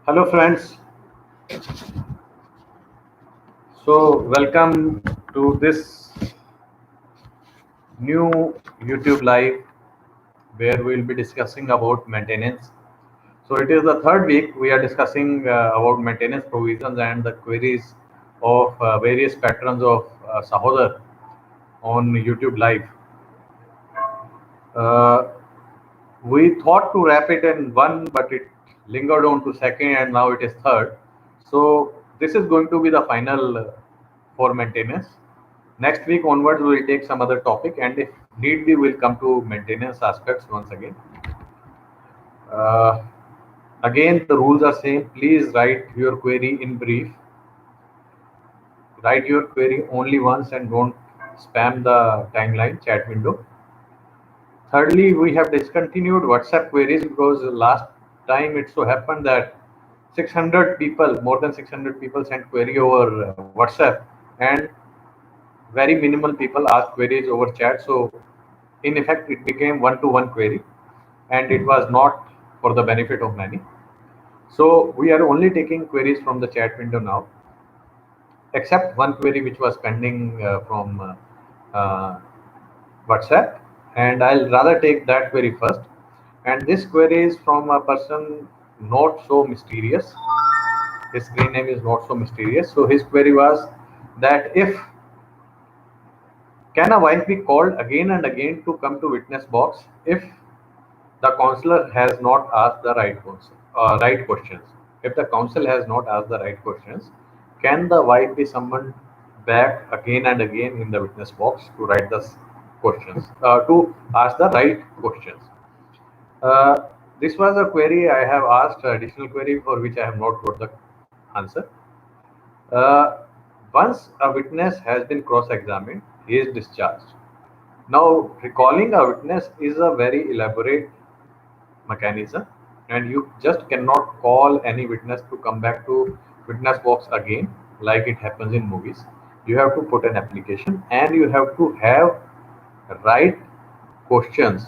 Hello, friends. Welcome to this new YouTube Live where we'll be discussing about maintenance. So, it is the third week we are discussing about maintenance provisions and the queries of various patrons of Sahodar on YouTube Live. Uh, we thought to wrap it in one, but it lingered on to second, and now it is third. So, this is going to be the final for maintenance. Next week onwards, we will take some other topic, and if need be, we'll come to maintenance aspects once again. Uh, Again, the rules are same. Please write your query in brief. Write your query only once and don't spam the timeline chat window. Thirdly, we have discontinued WhatsApp queries because last time it so happened that 600 people, more than 600 people sent query over WhatsApp, and very minimal people asked queries over chat. So in effect, it became one-to-one query, and it was not for the benefit of many. So we are only taking queries from the chat window now, except one query which was pending from uh, WhatsApp, and I'll rather take that query first. And this query is from a person not so mysterious. His screen name is not so mysterious. So his query was that if can a wife be called again and again to come to witness box if the counselor has not asked the right questions. If the counsel has not asked the right questions, can the wife be summoned back again and again in the witness box to write the questions, to ask the right questions? Uh, this was a query I have asked, additional query for which I have not got the answer. Uh, Once a witness has been cross-examined, he is discharged. Now, recalling a witness is a very elaborate mechanism, and you just cannot call any witness to come back to witness box again like it happens in movies. You have to put an application and you have to have right questions,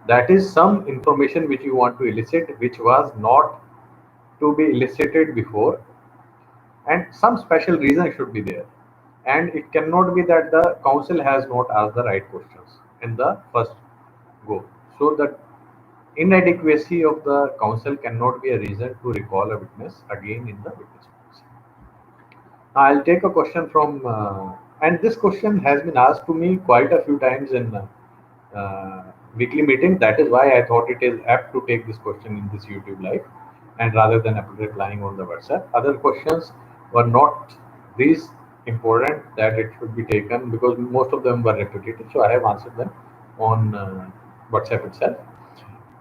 that is some information which you want to elicit which was not to be elicited before, and some special reason should be there, and it cannot be that the council has not asked the right questions in the first go. So the inadequacy of the counsel cannot be a reason to recall a witness again in the witness box. I'll take a question from, and this question has been asked to me quite a few times in weekly meeting. That is why I thought it is apt to take this question in this YouTube live, and rather than replying on the WhatsApp. Other questions were not these important that it should be taken because most of them were repetitive. So I have answered them on WhatsApp itself.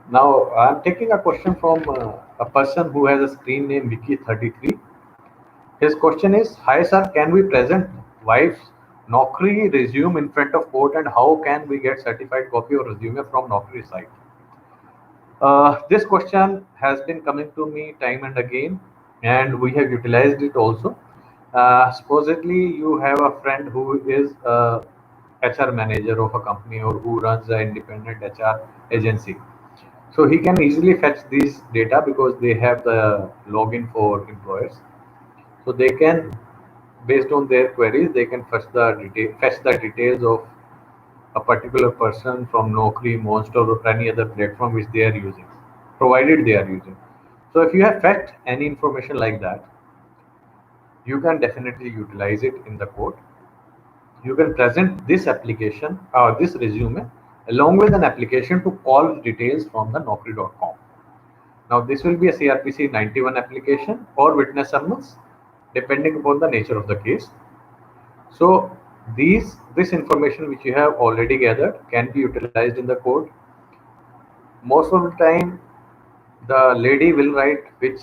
Now I'm taking a question from a person who has a screen name Wiki33. His question is, "Hi sir, can we present wife's Naukri resume in front of court, and how can we get certified copy of resume from Naukri site?" This question has been coming to me time and again, and we have utilized it also. Supposedly, you have a friend who is a HR manager of a company or who runs an independent HR agency. So he can easily fetch these data because they have the login for employers. So they can, based on their queries, they can fetch the details of a particular person from Naukri, Monster, or any other platform which they are using, provided they are using. So if you have fetched any information like that, you can definitely utilize it in the court. You can present this application or this resume along with an application to call details from the Naukri.com. Now, this will be a CRPC 91 application or witness summons, depending upon the nature of the case. So, this information which you have already gathered can be utilized in the court. Most of the time, the lady will write which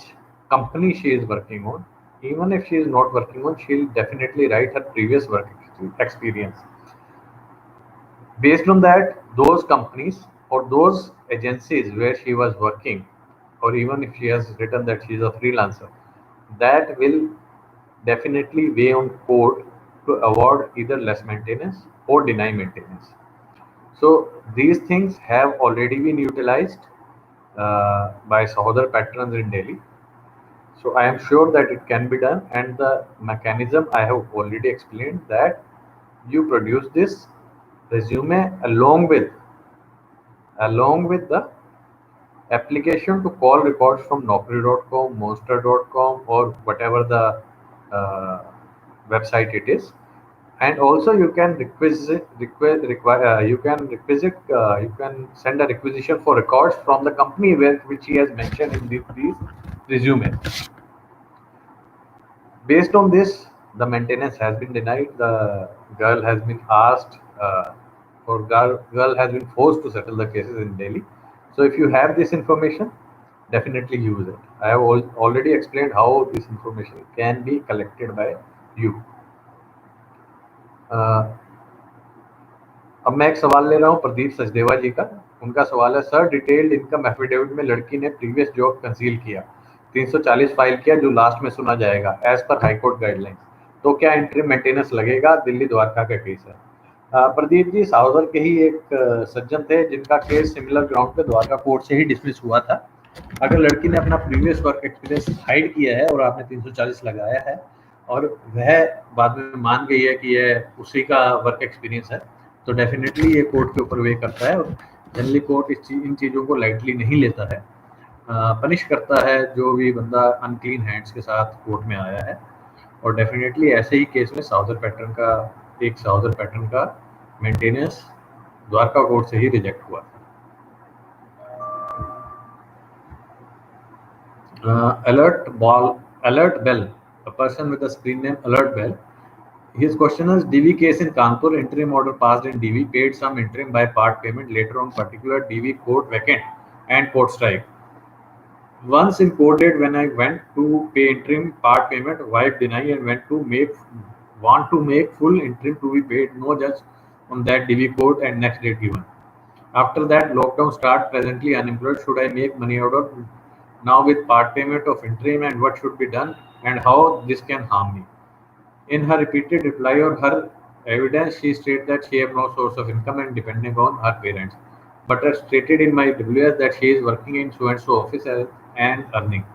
company she is working on. Even if she is not working on, she'll definitely write her previous work experience. Based on that, those companies or those agencies where she was working, or even if she has written that she is a freelancer, that will definitely weigh on court to award either less maintenance or deny maintenance. So these things have already been utilized by Sahodar patrons in Delhi. So I am sure that it can be done, and the mechanism I have already explained, that you produce this resume along with the application to call records from Naukri.com, Monster.com, or whatever the uh, website it is. And also you can you can send a requisition for records from the company which he has mentioned in these resume. Based on this, the maintenance has been denied. The girl has been asked, or girl has been forced to settle the cases in Delhi. So if you have this information, definitely use it. I have already explained how this information can be collected by you. Uh, अब मैं एक सवाल ले रहा हूँ प्रदीप सचदेवा जी का। उनका सवाल है, सर डिटेल्ड इनकम एफिडेविट में लड़की ने प्रीवियस जॉब कंसील किया, 340 फाइल किया जो लास्ट में सुना जाएगा एज पर हाईकोर्ट गाइडलाइंस, तो क्या इंटरिम मेंटेनेंस लगेगा? दिल्ली द्वारका का केस है। प्रदीप जी साउदर के ही एक सज्जन थे जिनका केस सिमिलर ग्राउंड पे द्वारका कोर्ट से ही डिसमिस हुआ था। अगर लड़की ने अपना प्रीवियस वर्क एक्सपीरियंस हाइड किया है और आपने 340 लगाया है और वह बाद में मान गई है कि यह उसी का वर्क एक्सपीरियंस है, तो डेफिनेटली ये कोर्ट के ऊपर वे करता है। और जनरली कोर्ट इन चीज़ों को लाइटली नहीं लेता है, पनिश करता है जो भी बंदा अनक्लीन हैंड्स के साथ कोर्ट में आया है। और डेफिनेटली ऐसे ही केस में साउदर पैटर्न का मेंटेनेंस द्वारका कोर्ट से ही रिजेक्ट हुआ। Alert Bell, a person with the screen name Alert Bell. His question is, DV case in Kanpur, interim order passed in DV, paid some interim by part payment, later on particular DV court vacant and court strike. Once in court date, when I went to pay interim part payment, wife deny and want to make full interim to be paid, no judge on that DV court and next date given. After that, lockdown start, presently unemployed. Should I make money out of now with part payment of interim, and what should be done and how this can harm me? In her repeated reply or her evidence, she stated that she has no source of income and depending on her parents, but has stated in my WS that she is working in so and so office and earning.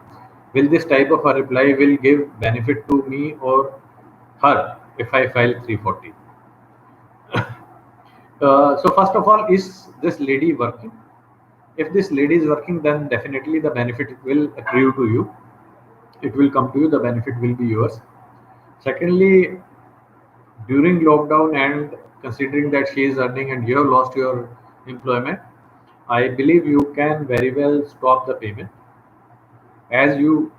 Will this type of a reply will give benefit to me or her if I file 340? So first of all, is this lady working? If this lady is working, then definitely the benefit will accrue to you. It will come to you. The benefit will be yours. Secondly, during lockdown and considering that she is earning and you have lost your employment, I believe you can very well stop the payment. As you,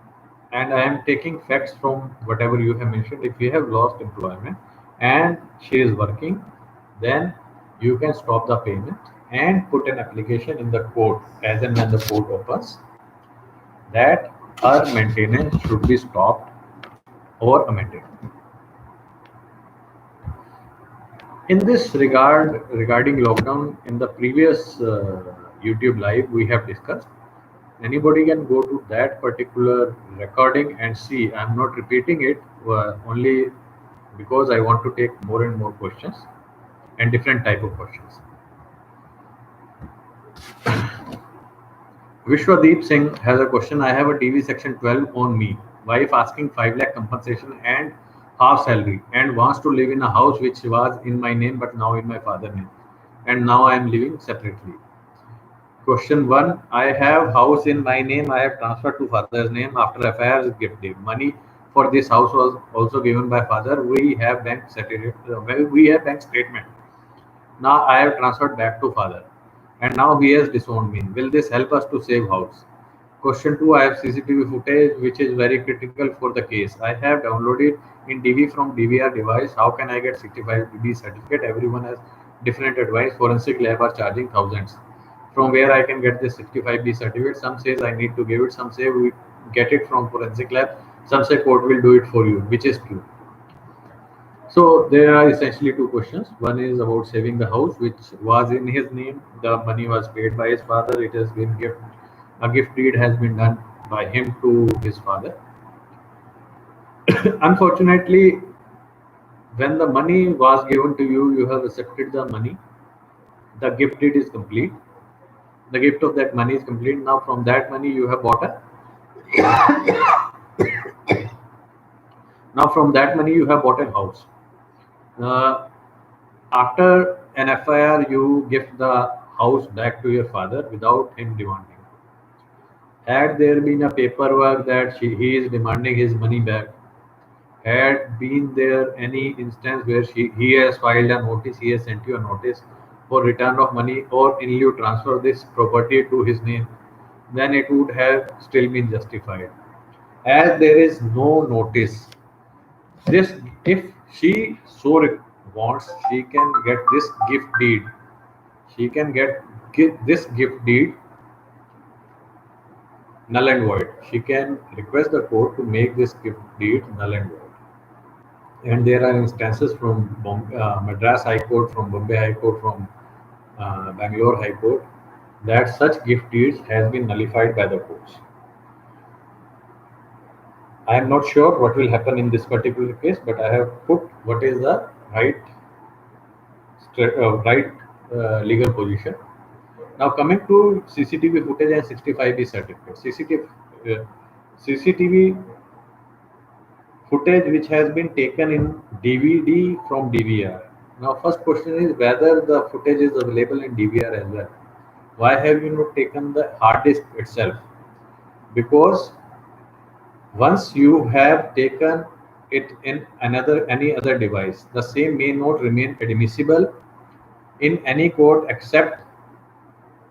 and I am taking facts from whatever you have mentioned. If you have lost employment and she is working, then you can stop the payment and put an application in the court as and when the court opens that her maintenance should be stopped or amended. In this regarding lockdown, in the previous YouTube live we have discussed, anybody can go to that particular recording and see. I'm not repeating it only because I want to take more and more questions and different type of questions. Vishwadeep Singh has a question. I have a DV section 12 on me. Wife asking 5 lakh compensation and half salary and wants to live in a house which was in my name but now in my father's name. And now I am living separately. Question 1. I have house in my name. I have transferred to father's name after affairs gift deed. Money for this house was also given by father. We have bank statement. Now I have transferred back to father and now he has disowned me. Will this help us to save house? Question 2. I have CCTV footage which is very critical for the case. I have downloaded in DV from DVR device. How can I get 65B certificate? Everyone has different advice. Forensic lab are charging thousands. From where I can get this 65B certificate? Some says I need to give it. Some say we get it from forensic lab. Some say court will do it for you. Which is true? So there are essentially two questions. One is about saving the house, which was in his name. The money was paid by his father. It has been a gift deed has been done by him to his father. Unfortunately, when the money was given to you, you have accepted the money. The gift deed is complete. The gift of that money is complete. Now from that money, you have bought a Now from that money you have bought a house. Uh, After an FIR, you give the house back to your father without him demanding. Had there been a paperwork that he is demanding his money back, had been there any instance where he has filed a notice, he has sent you a notice for return of money or in lieu transfer this property to his name, then it would have still been justified. As there is no notice, this if she so wants, she can get this gift deed. She can get this gift deed null and void. She can request the court to make this gift deed null and void. And there are instances from Madras High Court, from Bombay High Court, from Bangalore High Court that such gift deeds has been nullified by the courts. I am not sure what will happen in this particular case, but I have put what is the right legal position. Now coming to CCTV footage and 65B certificate. CCTV footage which has been taken in DVD from DVR. Now first question is whether the footage is available in DVR as well. Why have you not taken the hard disk itself? Because once you have taken it in any other device, the same may not remain admissible in any court except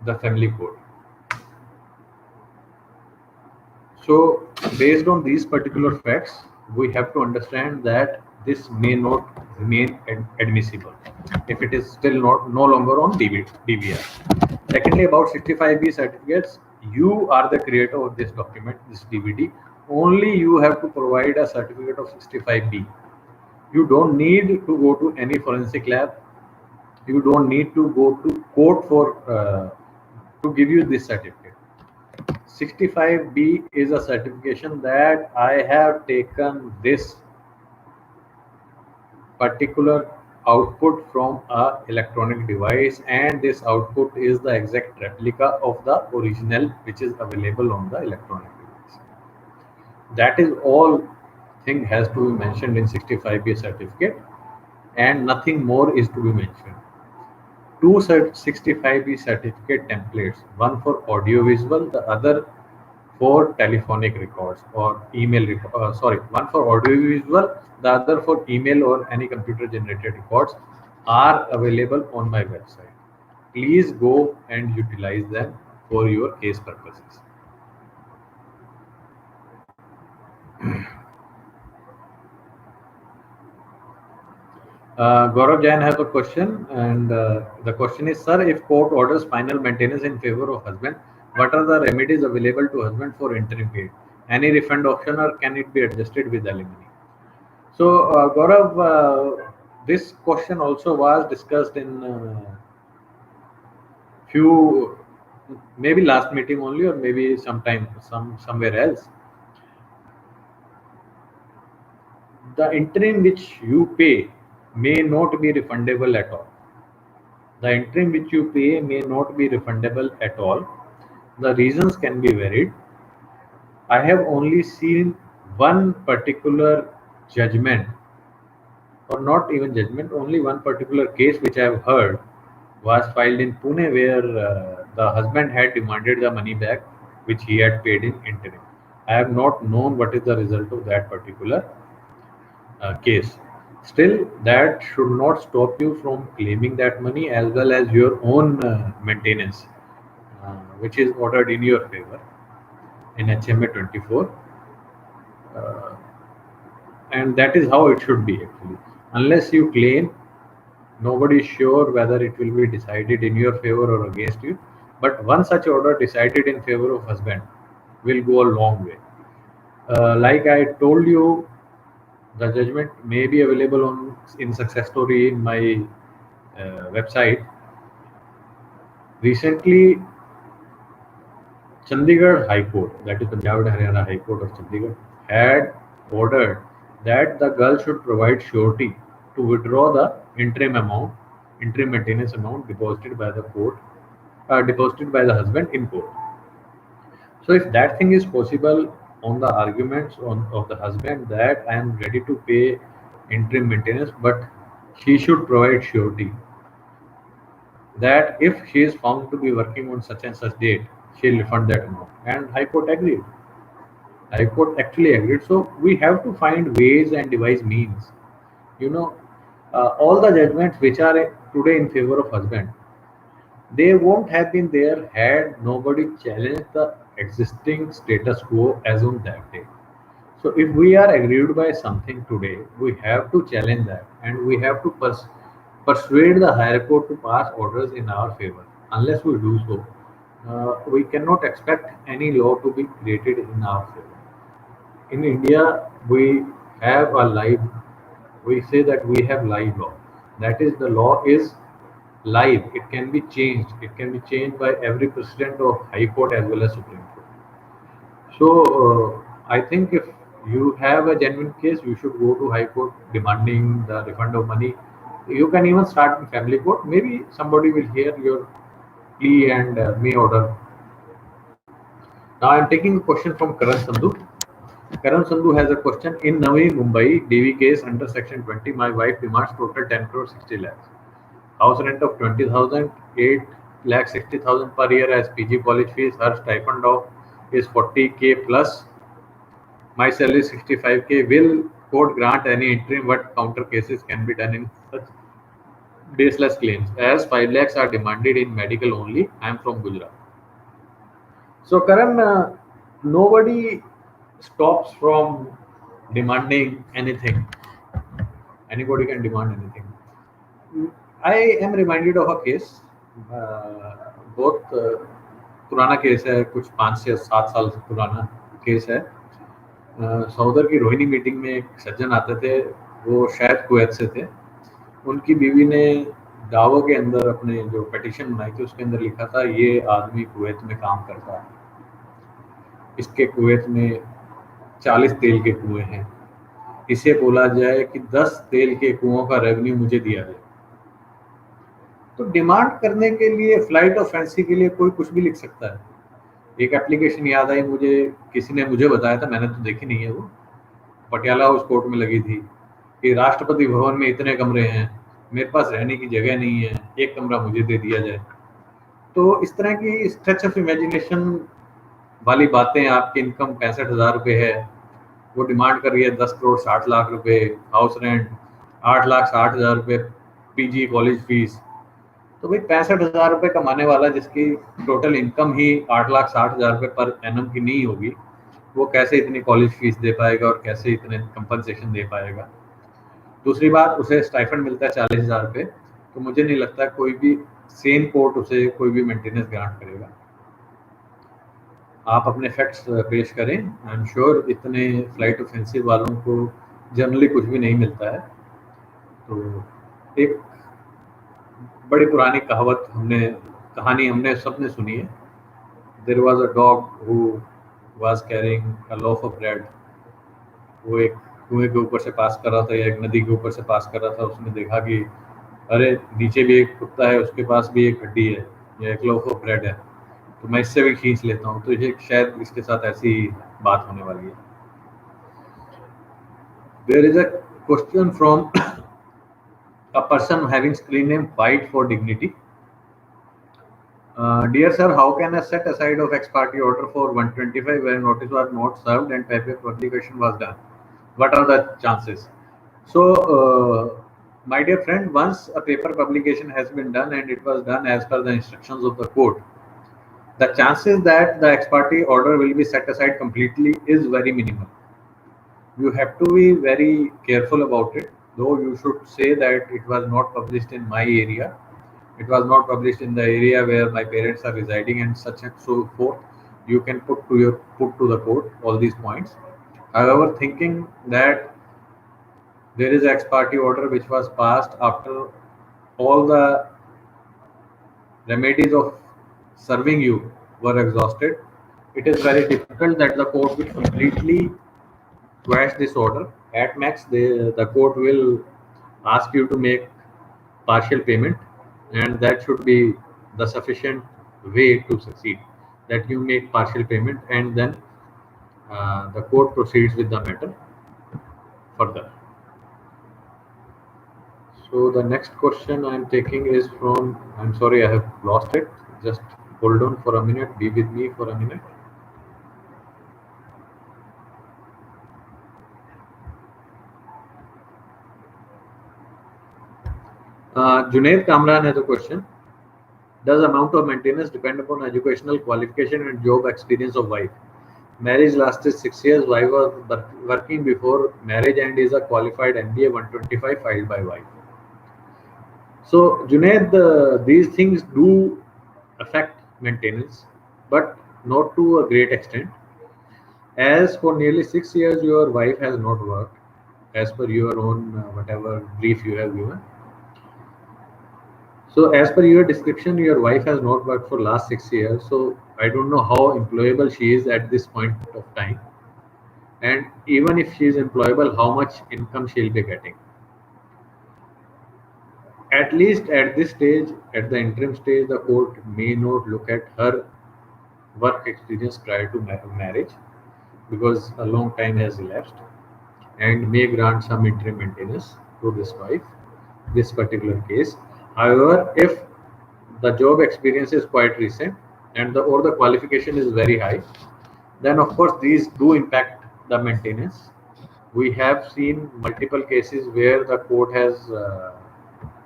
the family court. So based on these particular facts, we have to understand that this may not remain admissible if it is still no longer on DVR. Secondly, about 65B certificates, you are the creator of this document, this DVD. Only you have to provide a certificate of 65B. You don't need to go to any forensic lab. You don't need to go to court for to give you this certificate. 65B is a certification that I have taken this particular output from a electronic device, and this output is the exact replica of the original which is available on the electronic device. That is all thing has to be mentioned in 65B certificate, and nothing more is to be mentioned. Two 65B certificate templates, one for audiovisual, the other for telephonic records or email one for audiovisual, the other for email or any computer generated records, are available on my website. Please go and utilize them for your case purposes. Gaurav Jain has a question, and the question is, sir, if court orders final maintenance in favor of husband, what are the remedies available to husband for interim paid? Any refund option, or can it be adjusted with alimony? So, Gaurav, this question also was discussed in few, maybe last meeting only, or maybe sometime somewhere else. The interim which you pay may not be refundable at all. The interim which you pay may not be refundable at all. The reasons can be varied. I have only seen one particular judgment, or not even judgment, only one particular case which I have heard was filed in Pune, where the husband had demanded the money back which he had paid in interim. I have not known what is the result of that particular case. Still, that should not stop you from claiming that money as well as your own maintenance, which is ordered in your favor in HMA 24. Uh, and that is how it should be actually. Unless you claim, nobody is sure whether it will be decided in your favor or against you. But one such order decided in favor of husband will go a long way. Like I told you, the judgment may be available on in success story in my website. Recently, Chandigarh High Court, that is Punjab and Haryana High Court of Chandigarh, had ordered that the girl should provide surety to withdraw the interim maintenance amount deposited by the court, deposited by the husband in court. So if that thing is possible, on the arguments of the husband that I am ready to pay interim maintenance, but she should provide surety that if she is found to be working on such and such date, she'll refund that amount. And High Court agreed. High Court actually agreed. So we have to find ways and devise means. You know, all the judgments which are today in favor of husband, they won't have been there had nobody challenged the existing status quo as on that day. So if we are aggrieved by something today, we have to challenge that and we have to persuade the higher court to pass orders in our favor. Unless we do so, we cannot expect any law to be created in our favor. In India, we have a live, we say that we have live law. That is, the law is live. It can be changed. It can be changed by every president of High Court as well as Supreme Court. So I think if you have a genuine case, you should go to High Court demanding the refund of money. You can even start in family court. Maybe somebody will hear your plea and may order. Now I'm taking a question from Karan Sandhu. Karan Sandhu has a question. In Navi Mumbai DV case under section 20, my wife demands total 10 crore 60 lakhs. House rent of 20,000, 8 lakh 60,000 per year as PG college fees. Her stipend of is 40K plus. My salary is 65K. Will court grant any interim? What counter cases can be done in such baseless claims? As 5 lakhs are demanded in medical only. I am from Gujarat. So Karan, nobody stops from demanding anything. Anybody can demand anything. I am reminded of a case. बहुत पुराना case है, कुछ 5 से 7 साल पुराना case है. सऊदर की Rohini meeting में एक सज्जन आते थे, वो शायद कुवैत से थे. उनकी बीवी ने दावों के अंदर अपने जो पिटीशन बनाई थी उसके अंदर लिखा था ये आदमी कुवैत में काम करता है, इसके कुवैत में 40 तेल के कुएं हैं, इसे बोला जाए कि 10 तेल के कुओं का रेवेन्यू मुझे दिया जाए. तो डिमांड करने के लिए, फ्लाइट ऑफ फैंसी के लिए कोई कुछ भी लिख सकता है. एक एप्लीकेशन याद आई मुझे, किसी ने मुझे बताया था, मैंने तो देखी नहीं है, वो पटियाला हाउस कोर्ट में लगी थी कि राष्ट्रपति भवन में इतने कमरे हैं, मेरे पास रहने की जगह नहीं है, एक कमरा मुझे दे दिया जाए. तो इस तरह की स्ट्रेच ऑफ इमेजिनेशन वाली बातें. आपकी इनकम 65,000 रुपये है, वो डिमांड कर रही है 10 करोड़ 60 लाख रुपए, हाउस रेंट 8,60,000 रुपये, पीजी कॉलेज फीस. तो भाई 65,000 रुपये कमाने वाला जिसकी टोटल इनकम ही 8,60,000 रुपये पर एनम की नहीं होगी, वो कैसे इतनी कॉलेज फीस दे पाएगा और कैसे इतने कंपनसेशन दे पाएगा. दूसरी बात, उसे स्टाइफंड मिलता है 40,000 रुपये. तो मुझे नहीं लगता कोई भी सेम कोर्ट उसे कोई भी मेंटेनेंस ग्रांट करेगा. आप अपने फैक्ट्स पेश करें. आई एम श्योर इतने फ्लाइट ऑफेंसिव वालों को जनरली कुछ भी नहीं मिलता है. तो एक बड़ी पुरानी कहानी हमने सबने सुनी है. There was a dog who was carrying a loaf of bread. वो एक कुएं के ऊपर से पास कर रहा था या एक नदी के ऊपर से पास कर रहा था. उसने देखा कि अरे नीचे भी एक कुत्ता है, उसके पास भी एक हड्डी है या एक लॉफ ऑफ ब्रेड है, तो मैं इससे भी खींच लेता हूँ. तो ये शायद इसके साथ ऐसी बात होने वाली है. There is a question from a person having screen name Fight for Dignity. Dear sir, how can I set aside of ex parte order for 125 where notice was not served and paper publication was done? What are the chances? So, my dear friend, once a paper publication has been done and it was done as per the instructions of the court, the chances that the ex parte order will be set aside completely is very minimal. You have to be very careful about it. Though you should say that it was not published in my area, it was not published in the area where my parents are residing and such and so forth, you can put to the court all these points. However, thinking that there is ex parte order which was passed after all the remedies of serving you were exhausted, it is very difficult that the court will completely quash this order. At max, the court will ask you to make partial payment, and that should be the sufficient way to succeed. That you make partial payment and then the court proceeds with the matter further. So the next question I'm taking is from, I'm sorry, I have lost it. Just hold on for a minute. Be with me for a minute. Junaid Kamran has a question. Does amount of maintenance depend upon educational qualification and job experience of wife? Marriage lasted 6 years. Wife was working before marriage and is a qualified MBA 125 filed by wife. So, Junaid, these things do affect maintenance, but not to a great extent. As for nearly 6 years, your wife has not worked, as per your own whatever brief you have given. So, as per your description, your wife has not worked for last 6 years. So, I don't know how employable she is at this point of time, and even if she is employable, how much income she'll be getting. At least at this stage, at the interim stage, the court may not look at her work experience prior to marriage because a long time has elapsed and may grant some interim maintenance to this wife, this particular case. However, if the job experience is quite recent and the or the qualification is very high, then of course these do impact the maintenance. We have seen multiple cases where the court has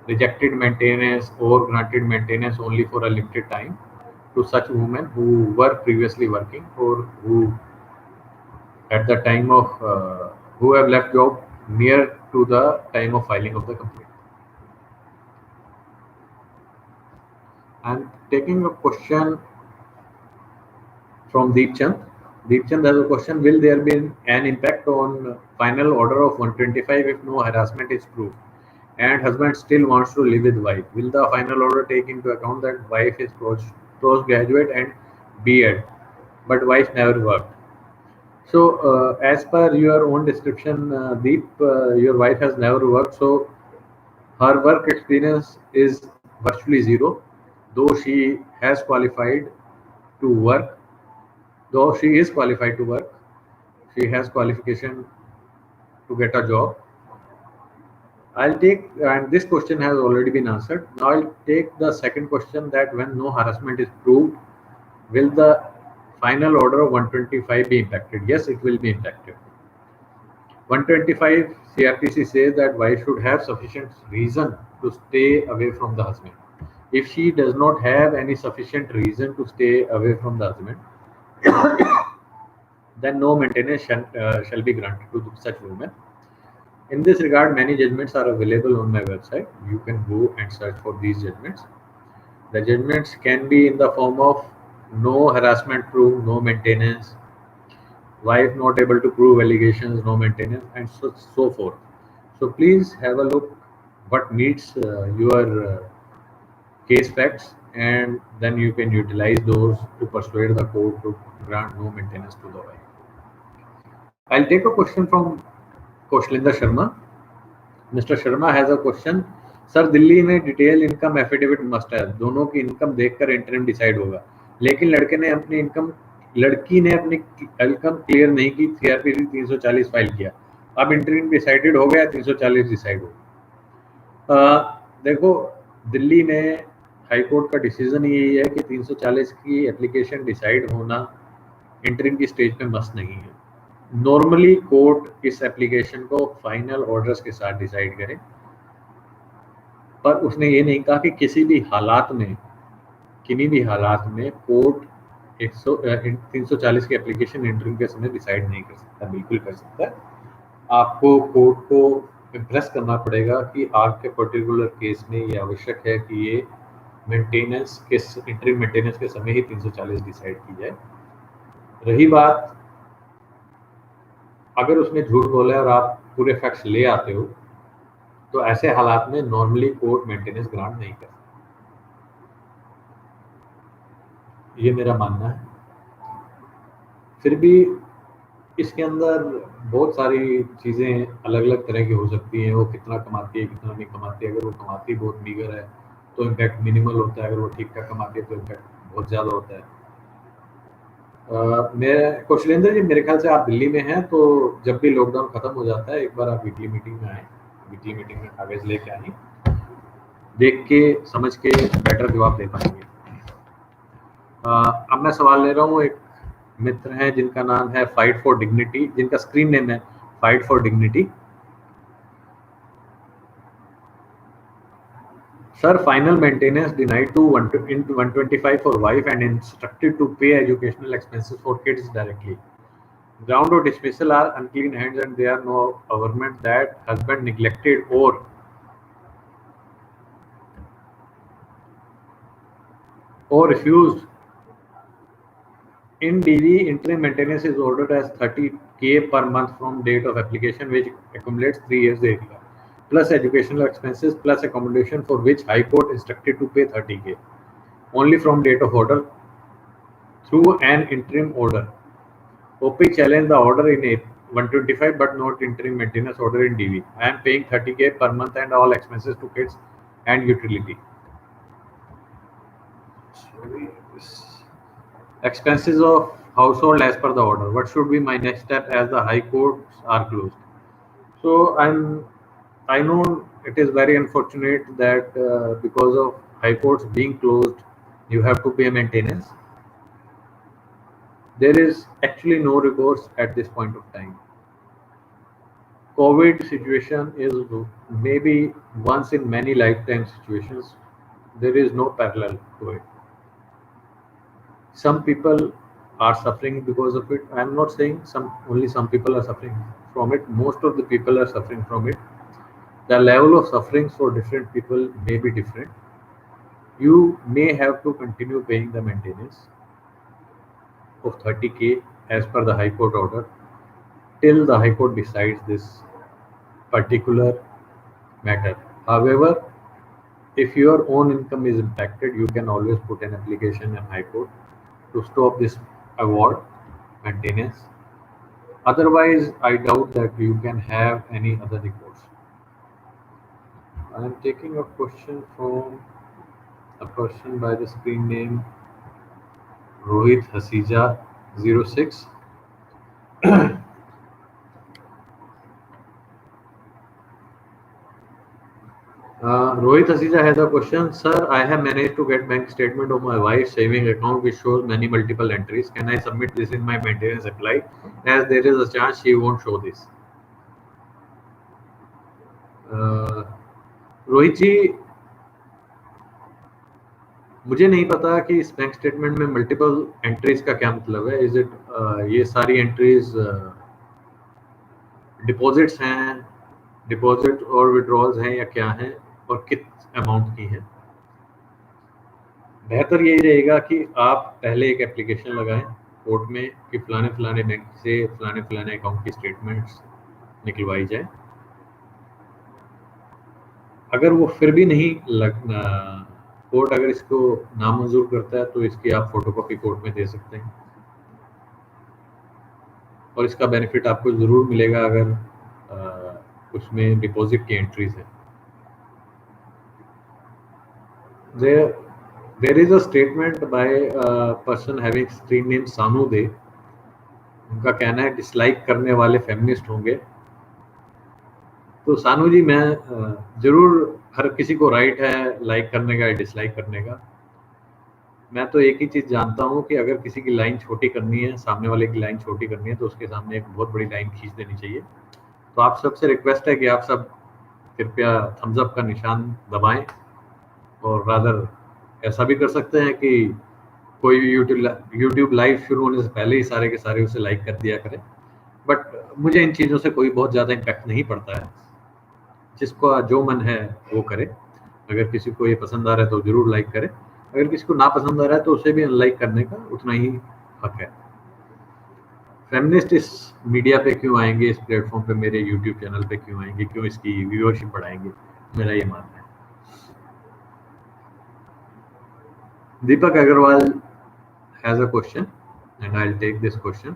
rejected maintenance or granted maintenance only for a limited time to such women who were previously working or who at the time of who have left job near to the time of filing of the complaint. I'm taking a question from Deep Chand. Deep Chand has a question: will there be an impact on final order of 125 if no harassment is proved, and husband still wants to live with wife? Will the final order take into account that wife is postgraduate and B.Ed, but wife never worked? So, as per your own description, Deep, your wife has never worked, so her work experience is virtually zero, though she has qualified to work, though she is qualified to work, she has qualification to get a job. I'll take, and this question has already been answered. Now I'll take the second question that when no harassment is proved, will the final order of 125 be impacted? Yes, it will be impacted. 125 CRPC says that wife should have sufficient reason to stay away from the husband. If she does not have any sufficient reason to stay away from the husband, then no maintenance shall be granted to such women. In this regard, many judgments are available on my website. You can go and search for these judgments. The judgments can be in the form of no harassment proved, no maintenance, wife not able to prove allegations, no maintenance, and so forth. So please have a look what meets your case facts, and then you can utilize those to persuade the court to grant no maintenance to the wife. I'll take a question from Koshlinder Sharma. Mr. Sharma has a question. Sir Delhi में detail income affidavit must है, दोनों की income देखकर interim decide होगा, लेकिन लड़की ने अपनी इनकम क्लियर नहीं की, सीआरपीसी 340 फाइल किया, अब इंटरम डिसाइडेड हो गया, 340 डिसाइड हो गया। देखो, दिल्ली में हाई कोर्ट का डिसीजन यही है कि 340 की एप्लीकेशन डिसाइड होना इंटरिम की स्टेज पे मस्ट नहीं है। नॉर्मली कोर्ट इस एप्लीकेशन को फाइनल ऑर्डर्स के साथ डिसाइड करे, पर उसने ये नहीं कहा कि किसी भी हालात में कोर्ट 340 की एप्लीकेशन इंटरिम के समय डिसाइड नहीं कर सकता। बिल्कुल कर सकता है। आपको कोर्ट को इम्प्रेस करना पड़ेगा कि आपके पर्टिकुलर केस में ये आवश्यक है कि ये मेंटेनेंस के इंटरिम मेंटेनेंस के समय ही 340 डिसाइड की जाए। रही बात अगर उसने झूठ बोला और आप पूरे फैक्ट्स ले आते हो, तो ऐसे हालात में नॉर्मली कोर्ट मेंटेनेंस ग्रांट नहीं कर सकता। ये मेरा मानना है। फिर भी इसके अंदर बहुत सारी चीज़ें अलग अलग तरह की हो सकती हैं। वो कितना कमाती है, कितना नहीं कमाती है। अगर वो कमाती बहुत मीगर है तो इम्पैक्ट मिनिमल होता है, अगर वो ठीक ठाक कमाती है तो इम्पैक्ट बहुत ज़्यादा होता है। मैं कौशलेंद्र जी, मेरे ख्याल से आप दिल्ली में हैं, तो जब भी लॉकडाउन खत्म हो जाता है एक बार आप वीकली मीटिंग में आए, वीकली मीटिंग में कागज लेके आए, देख के समझ के बेटर जवाब दे पाएंगे। अब मैं सवाल ले रहा हूँ, एक मित्र हैं जिनका नाम है फाइट फॉर डिग्निटी, जिनका स्क्रीन नेम है fight for dignity. Sir, final maintenance denied to 125 for wife and instructed to pay educational expenses for kids directly. Ground or dismissal are unclean hands and they are no government that husband neglected or refused. In DV, interim maintenance is ordered as 30K per month from date of application, which accumulates 3 years area, plus educational expenses plus accommodation for which High Court instructed to pay 30K only from date of order through an interim order. OP challenged the order in 125 but not interim maintenance order in DV. I am paying 30K per month and all expenses to kids and utility. Expenses of household as per the order. What should be my next step as the high courts are closed? So I know it is very unfortunate that because of high courts being closed, you have to pay maintenance. There is actually no recourse at this point of time. COVID situation is maybe once in many lifetime situations. There is no parallel to it. Some people are suffering because of it. I am not saying some people are suffering from it. Most of the people are suffering from it. The level of sufferings for different people may be different. You may have to continue paying the maintenance of 30K as per the High Court order till the High Court decides this particular matter. However, if your own income is impacted, you can always put an application in High Court to stop this award maintenance. Otherwise, I doubt that you can have any other recourse. I am taking a question from a person by the screen name Rohit Hasija 06. Rohit Hasija has a question. Sir, I have managed to get bank statement of my wife's saving account which shows many multiple entries. Can I submit this in my maintenance apply as there is a chance she won't show this? Rohit ji, मुझे नहीं पता कि इस bank statement में multiple entries का क्या मतलब है। इज इट ये सारी एंट्रीज डिपॉजिट्स हैं, डिपॉजिट और विड्रॉल्स हैं या क्या हैं, और किस अमाउंट की हैं? बेहतर यही रहेगा कि आप पहले एक एप्लीकेशन लगाएं कोर्ट में कि फलाने फलाने बैंक से फलाने फलाने अकाउंट की स्टेटमेंट्स निकलवाई जाए। अगर वो फिर भी नहीं कोर्ट अगर इसको नामंजूर करता है तो इसकी आप फोटोकॉपी कोर्ट में दे सकते हैं और इसका बेनिफिट आपको ज़रूर मिलेगा अगर उसमें डिपॉजिट की एंट्रीज है। There is a statement by a person having screen name सानू दे। उनका कहना है डिसलाइक करने वाले फेमिनिस्ट होंगे। तो सानू जी, मैं जरूर, हर किसी को राइट है लाइक करने का या डिसलाइक करने का। मैं तो एक ही चीज़ जानता हूँ कि अगर किसी की लाइन छोटी करनी है, सामने वाले की लाइन छोटी करनी है, तो उसके सामने एक बहुत बड़ी लाइन खींच देनी चाहिए। तो आप सबसे रिक्वेस्ट है कि आप सब कृपया थम्स अप का निशान दबाएं और रादर ऐसा भी कर सकते हैं कि कोई भी यूट्यूब लाइव शुरू होने से पहले ही सारे के सारे उसे लाइक कर दिया करें। बट मुझे इन चीज़ों से कोई बहुत ज़्यादा इम्पैक्ट नहीं पड़ता है। जिसको जो मन है वो करे। अगर किसी को ये पसंद आ रहा है तो ज़रूर लाइक करे, अगर किसी को ना पसंद आ रहा है तो उसे भी अनलाइक करने का उतना ही हक है। फेमिनिस्ट इस मीडिया पे क्यों आएंगे, इस प्लेटफॉर्म पे, मेरे यूट्यूब चैनल पे क्यों आएंगे, क्यों इसकी व्यूअरशिप बढ़ाएंगे? मेरा ये मानना है। दीपक Agarwal has a question and I'll take this question.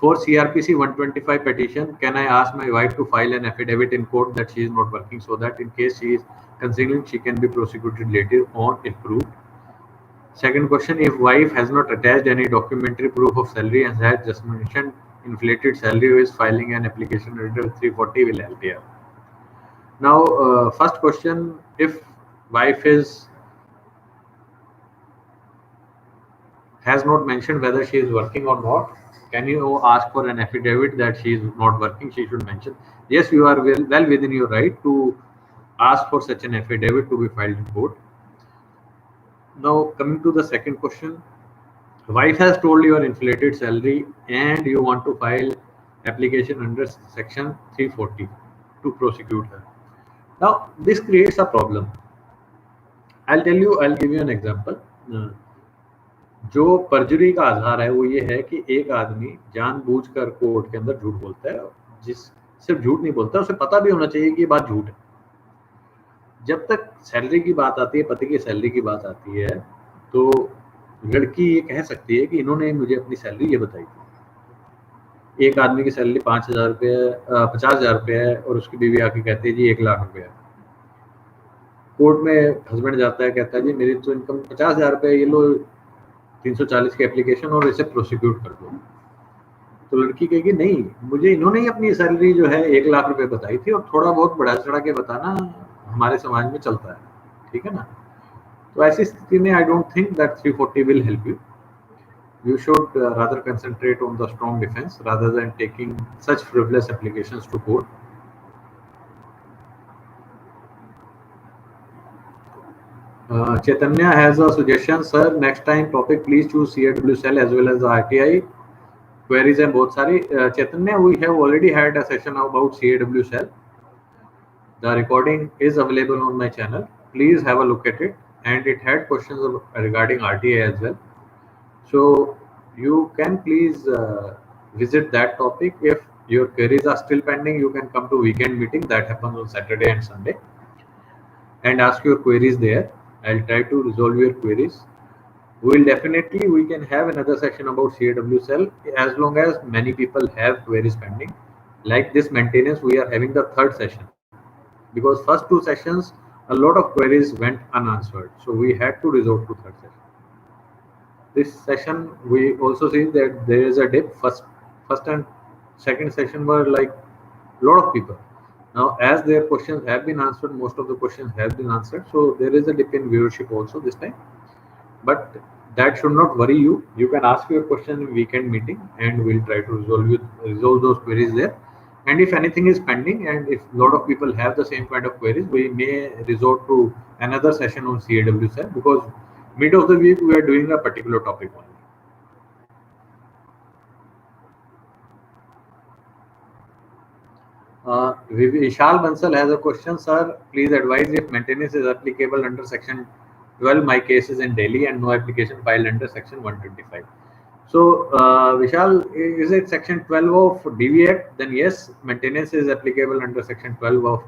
For CRPC 125 petition, can I ask my wife to file an affidavit in court that she is not working so that in case she is concealing, she can be prosecuted later on if proved? Second question, if wife has not attached any documentary proof of salary and has just mentioned inflated salary is filing an application under 340 will help here. Now, first question, if wife is has not mentioned whether she is working or not, can you ask for an affidavit that she is not working? She should mention. Yes, you are well within your right to ask for such an affidavit to be filed in court. Now, coming to the second question, wife has told your inflated salary and you want to file application under section 340 to prosecute her. Now, this creates a problem. I'll give you an example. जो परजुरी का आधार है वो ये है कि एक आदमी जानबूझकर कोर्ट के अंदर झूठ बोलता है, जिस सिर्फ झूठ नहीं बोलता, उसे पता भी होना चाहिए कि ये बात झूठ है। जब तक सैलरी की बात आती है, पति की सैलरी की बात आती है, तो लड़की ये कह सकती है कि इन्होंने मुझे अपनी सैलरी ये बताई थी। एक आदमी की सैलरी 5,000 रुपये 50,000 रुपये है और उसकी बीवी आके कहती है जी 1 लाख रुपये है। कोर्ट में हस्बैंड जाता है, कहता है जी मेरी तो इनकम 50,000 रुपये, ये लो 340 की एप्लीकेशन और इसे प्रोसिक्यूट कर दो। तो लड़की कहेगी नहीं, मुझे इन्होंने ही अपनी सैलरी जो है 1 लाख रुपए बताई थी और थोड़ा बहुत बढ़ा चढ़ा के बताना हमारे समाज में चलता है, ठीक है ना। तो ऐसी स्थिति में I don't think that 340 will help you. You should rather concentrate on the strong defense rather than taking such frivolous applications to court. Chaitanya has a suggestion, sir. Next time topic, please choose CAW cell as well as the RTI. Queries हैं बहुत सारी. Chaitanya, we have already had a session about CAW cell. The recording is available on my channel. Please have a look at it. And it had questions regarding RTA as well. So you can please visit that topic. If your queries are still pending, you can come to weekend meeting that happens on Saturday and Sunday and ask your queries there. I'll try to resolve your queries. We can have another session about CAW cell as long as many people have queries pending. Like this maintenance, we are having the third session because first two sessions a lot of queries went unanswered, so we had to resort to third session. This session we also see that there is a dip. First and second session were like a lot of people. Now as their questions have been answered, most of the questions have been answered, so there is a dip in viewership also this time, but that should not worry you. You can ask your question in weekend meeting and we'll try to resolve those queries there. And if anything is pending and if a lot of people have the same kind of queries, we may resort to another session on CAW cell because mid of the week we are doing a particular topic only. Vishal Bansal has a question, sir. Please advise if maintenance is applicable under section 12. My case is in Delhi and no application filed under section 125. So, Vishal, is it section 12 of DV Act? Then yes, maintenance is applicable under section 12 of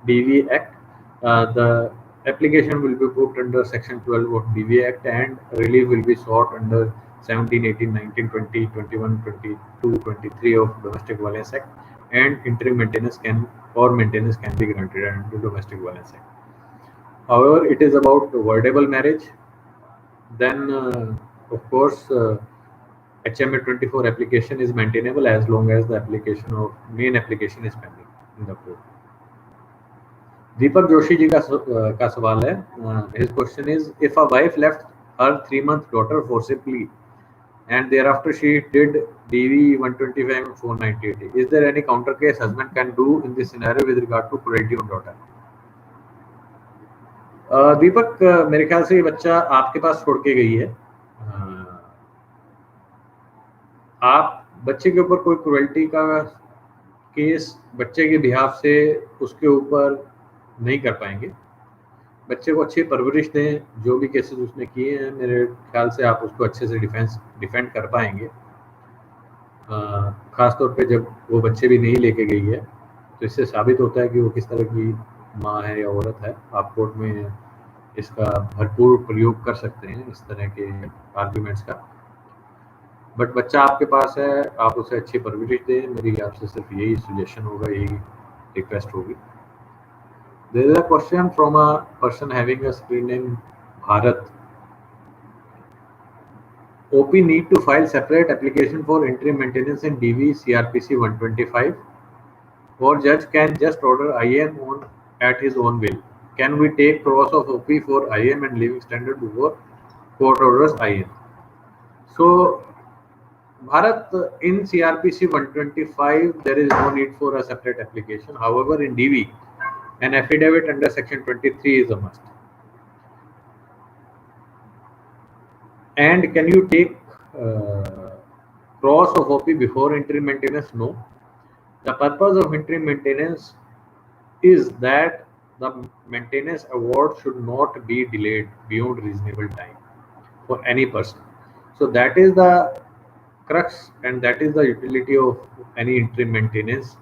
DV Act. The application will be put under section 12 of DV Act and relief will be sought under 17, 18, 19, 20, 21, 22, 23 of Domestic Violence Act, and interim maintenance can be granted under Domestic Violence Act. However, it is about voidable marriage. Then, of course, HMA 24 application is maintainable as long as the main application is pending in the court. Deepak Joshi ji ka सवाल है. His question is, if a wife left her 3-month daughter forcibly and thereafter she did DV 125 and 498, is there any counter case husband can do in this scenario with regard to cruelty on daughter? दीपक, मेरे ख्याल से ये बच्चा आपके पास छोड़ के गई है. आप बच्चे के ऊपर कोई क्रुएल्टी का केस बच्चे के बिहाफ से उसके ऊपर नहीं कर पाएंगे. बच्चे को अच्छी परवरिश दें. जो भी केसेस उसने किए हैं मेरे ख्याल से आप उसको अच्छे से डिफेंड कर पाएंगे. खास तौर पे जब वो बच्चे भी नहीं लेके गई है तो इससे साबित होता है कि वो किस तरह की माँ है या औरत है. आप कोर्ट में इसका भरपूर प्रयोग कर सकते हैं इस तरह के आर्ग्यूमेंट्स का. बट बच्चा आपके पास है, आप उसे अच्छी परवरिश दें. मेरी आपसे सिर्फ यही सजेशन होगा, यही रिक्वेस्ट होगी. There is a question from a person having a screen name Bharat. OP need to file separate application for interim maintenance in DV CRPC 125, or judge can just order IM on at his own will. Can we take cross of OP for IM and living standard before court orders IM? So Bharat, in CRPC 125, there is no need for a separate application. However, in DV, an affidavit under section 23 is a must. And can you take cross of OP before interim maintenance? No. The purpose of interim maintenance is that the maintenance award should not be delayed beyond reasonable time for any person. So that is the crux and that is the utility of any interim maintenance,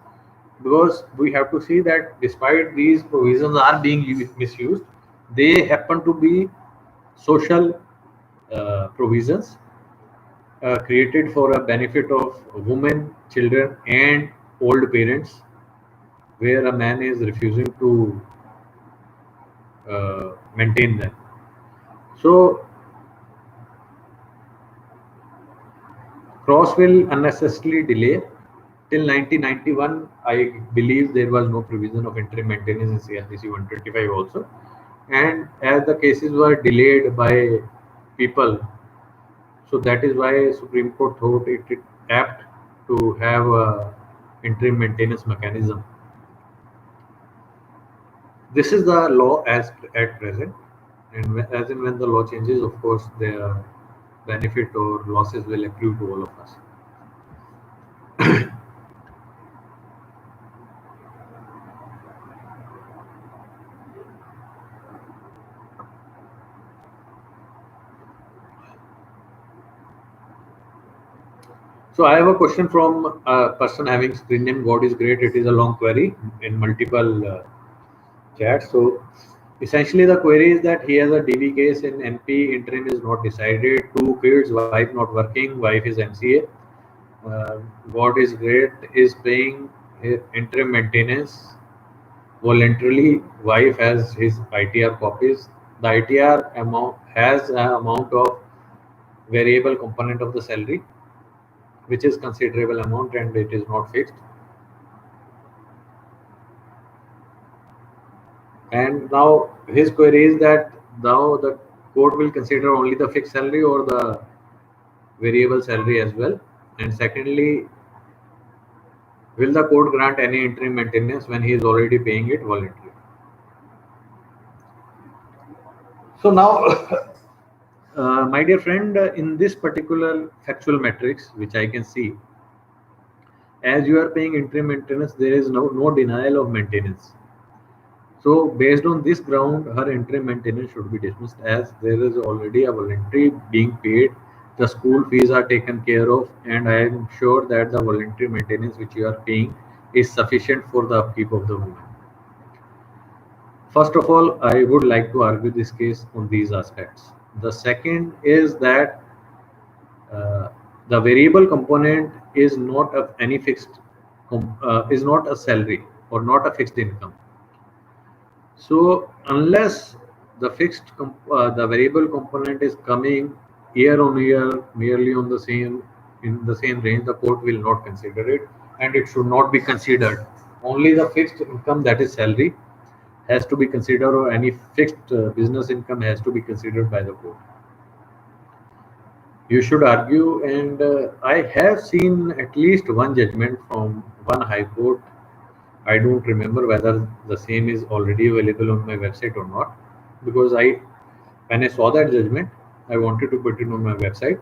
because we have to see that despite these provisions are being misused, they happen to be social provisions created for a benefit of women, children, and old parents, where a man is refusing to maintain them. So, cross will unnecessarily delay. Till 1991, I believe there was no provision of interim maintenance in CRPC 125 also. And as the cases were delayed by people, so that is why Supreme Court thought it apt to have a interim maintenance mechanism. This is the law as at present, and as and when the law changes, of course, the benefit or losses will accrue to all of us. So I have a question from a person having screen name God is great. It is a long query in multiple chats. So essentially the query is that he has a DV case in MP, interim is not decided, 2 kids, wife not working, wife is MCA. God is great is paying interim maintenance voluntarily. Wife has his ITR copies. The ITR amount has an amount of variable component of the salary, which is considerable amount and it is not fixed. And now his query is that now the court will consider only the fixed salary or the variable salary as well. And secondly, will the court grant any interim maintenance when he is already paying it voluntarily? So now, my dear friend, in this particular factual matrix, which I can see, as you are paying interim maintenance, there is no denial of maintenance. So based on this ground, her interim maintenance should be dismissed as there is already a voluntary being paid. The school fees are taken care of, and I am sure that the voluntary maintenance which you are paying is sufficient for the upkeep of the woman. First of all, I would like to argue this case on these aspects. The second is that the variable component is not of any fixed, is not a salary or not a fixed income. So unless the the variable component is coming year on year, merely on the same in the same range, the court will not consider it, and it should not be considered. Only the fixed income, that is salary, has to be considered, or any fixed business income has to be considered by the court. You should argue, and I have seen at least one judgment from one high court. I don't remember whether the same is already available on my website or not, because when I saw that judgment, I wanted to put it on my website.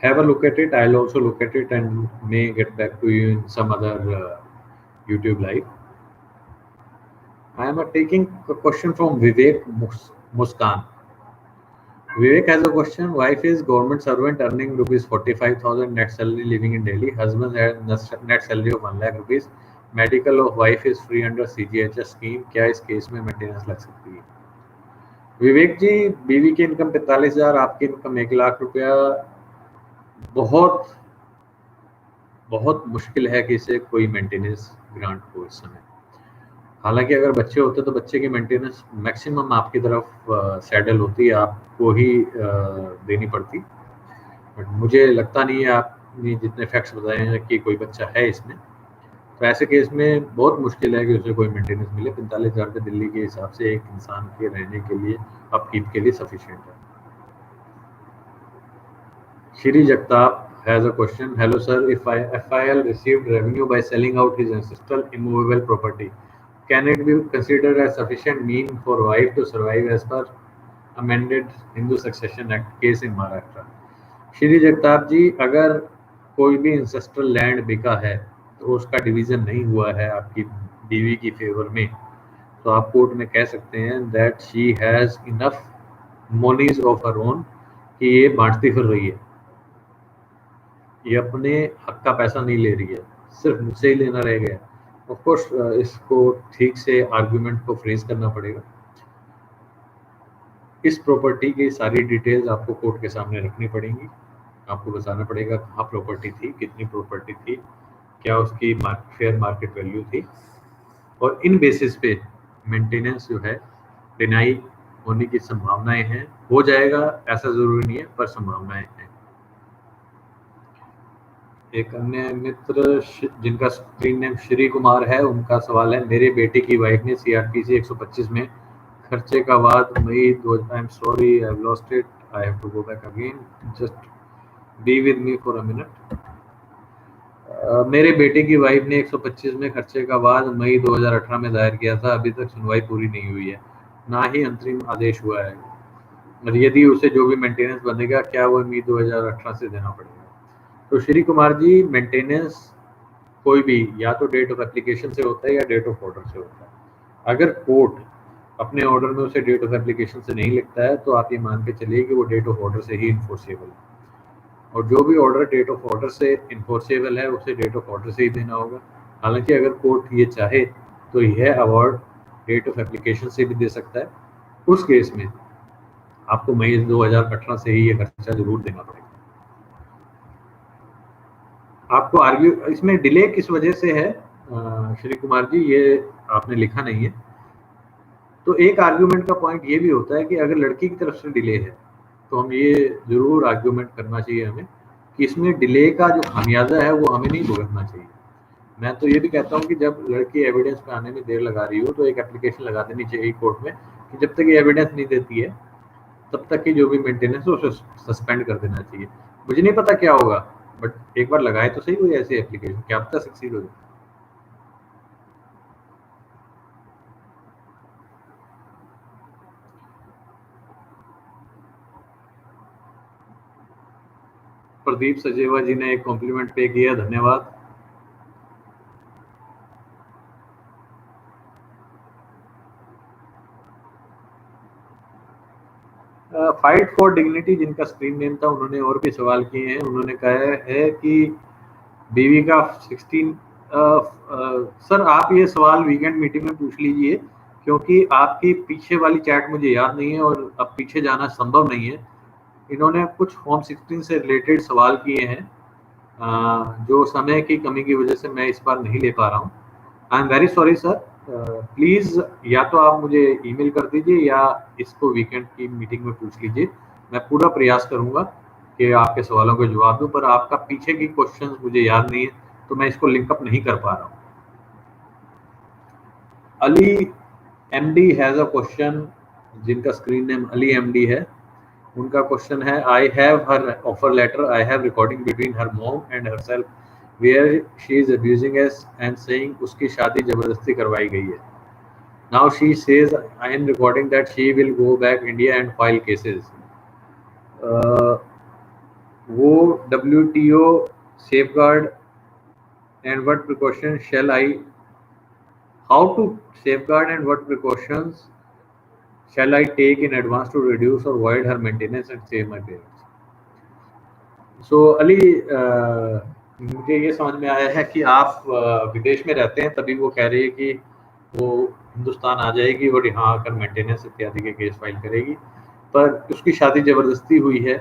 Have a look at it. I'll also look at it and may get back to you in some other YouTube live. I am taking a question from Vivek Muskan. Vivek has a question. Wife is government servant earning rupees 45,000 net salary, living in Delhi. Husband has net salary of 1 lakh rupees. Medical of wife is free under CGHS scheme. क्या इस case में maintenance लग सकती है? विवेक जी, बीवी की income 45,000, आपकी income 1 lakh रुपया, बहुत बहुत मुश्किल है कि इसे कोई मेंटेनेंस ग्रांट हो इस समय। हालांकि अगर बच्चे होते तो बच्चे की मेंटेनेंस मैक्सिमम आपकी तरफ सैडल होती है, आपको ही देनी पड़ती। बट मुझे लगता नहीं है आपने जितने फैक्ट्स बताए हैं कि कोई बच्चा है इसमें, तो ऐसे केस में बहुत मुश्किल है कि उसे कोई मेंटेनेंस मिले। 45,000 रुपये दिल्ली के हिसाब से एक इंसान के रहने के लिए, अपकीप के लिए सफिशिएंट है। Shri Jagtap has a question. Hello sir, if FIL received revenue by selling out his ancestral immovable property, can it be considered as sufficient mean for wife to survive as per amended Hindu Succession Act case in Maharashtra? Shri Jagtap जी, अगर कोई भी ancestral land बिका है तो उसका division नहीं हुआ है आपकी बीवी की फेवर में, तो आप कोर्ट में कह सकते हैं that she has enough moneys of her own कि ये बांटती फिर रही है, ये अपने हक का पैसा नहीं ले रही है, सिर्फ मुझसे ही लेना रह गया। ऑफ कोर्स इसको ठीक से आर्गुमेंट को फ्रेज करना पड़ेगा। इस प्रॉपर्टी की सारी डिटेल्स आपको कोर्ट के सामने रखनी पड़ेंगी। आपको बताना पड़ेगा कहाँ प्रॉपर्टी थी, कितनी प्रॉपर्टी थी, क्या उसकी फेयर मार्केट वैल्यू थी, और इन बेसिस पे मेंटेनेंस जो है डिनाई होने की संभावनाएं हैं। हो जाएगा ऐसा जरूरी नहीं है, पर संभावनाएं हैं। एक अन्य मित्र जिनका स्क्रीन नेम श्री कुमार है, उनका सवाल है, मेरे बेटे की वाइफ ने CRPC 125 में खर्चे का बाद मई I am sorry I have lost it, I have to go back again, just be with me for a minute. मेरे बेटे की वाइफ ने 125 में खर्चे का बाद मई 2018 में दायर किया था, अभी तक सुनवाई पूरी नहीं हुई है, ना ही अंतरिम आदेश हुआ है, और यदि उसे जो भी मेंटेनेंस बनेगा क्या वो मई 2018 से देना पड़ेगा? तो श्री कुमार जी, मेंटेनेंस कोई भी या तो डेट ऑफ एप्लीकेशन से होता है या डेट ऑफ ऑर्डर से होता है। अगर कोर्ट अपने ऑर्डर में उसे डेट ऑफ एप्लीकेशन से नहीं लिखता है तो आप ये मान के चलिए कि वो डेट ऑफ ऑर्डर से ही इन्फोर्सेबल है, और जो भी ऑर्डर डेट ऑफ ऑर्डर से इन्फोर्सेबल है उसे डेट ऑफ ऑर्डर से ही देना होगा। हालांकि अगर कोर्ट ये चाहे तो यह अवार्ड डेट ऑफ एप्लीकेशन से भी दे सकता है, उस केस में आपको मई 2018 से ही ये खर्चा जरूर देना पड़ेगा। आपको आर्ग्यू इसमें डिले किस वजह से है श्री कुमार जी, ये आपने लिखा नहीं है। तो एक आर्ग्यूमेंट का पॉइंट ये भी होता है कि अगर लड़की की तरफ से डिले है तो हम ये जरूर आर्ग्यूमेंट करना चाहिए हमें कि इसमें डिले का जो खामियाजा है वो हमें नहीं भुगतना चाहिए। मैं तो ये भी कहता हूँ कि जब लड़की एविडेंस पे आने में देर लगा रही हो तो एक एप्लीकेशन लगा देनी चाहिए कोर्ट में कि जब तक ये एविडेंस नहीं देती है तब तक की जो भी मेंटेनेंस है उसे सस्पेंड कर देना चाहिए। मुझे नहीं पता क्या होगा, बट एक बार लगाए तो सही कोई ऐसी एप्लीकेशन, क्या पता सक्सीड हो जाए। प्रदीप सजेवा जी ने एक कॉम्प्लीमेंट पे किया, धन्यवाद। फाइट फॉर डिग्निटी जिनका स्क्रीन नेम था, उन्होंने और भी सवाल किए हैं। उन्होंने कहा है कि बीवी का 16 सर आप ये सवाल वीकेंड मीटिंग में पूछ लीजिए, क्योंकि आपकी पीछे वाली चैट मुझे याद नहीं है और अब पीछे जाना संभव नहीं है। इन्होंने कुछ फॉर्म 16 से रिलेटेड सवाल किए हैं जो समय की कमी की वजह से मैं इस बार नहीं ले पा रहा हूँ। I am very sorry sir, please या तो आप मुझे ईमेल कर दीजिए या इसको वीकेंड की मीटिंग में पूछ लीजिए। मैं पूरा प्रयास करूंगा कि आपके सवालों के जवाब दूं, पर आपका पीछे की क्वेश्चंस मुझे याद नहीं है तो मैं इसको लिंकअप नहीं कर पा रहा हूँ। Ali MD has a question, जिनका स्क्रीन नेम अली एमडी है। उनका क्वेश्चन है, I have her offer letter, I have recording between her mom and herself where she is abusing us and saying उसकी शादी जबरदस्ती करवाई गई है। Now she says I am recording that she will go back India and file cases. वो WTO safeguard and what precautions shall I? How to safeguard and what precautions shall I take in advance to reduce or avoid her maintenance and save my parents? So Ali, मुझे ये समझ में आया है कि आप विदेश में रहते हैं, तभी वो कह रही है कि वो हिंदुस्तान आ जाएगी और यहाँ आकर मेंटेनेंस इत्यादि के केस फाइल करेगी, पर उसकी शादी ज़बरदस्ती हुई है।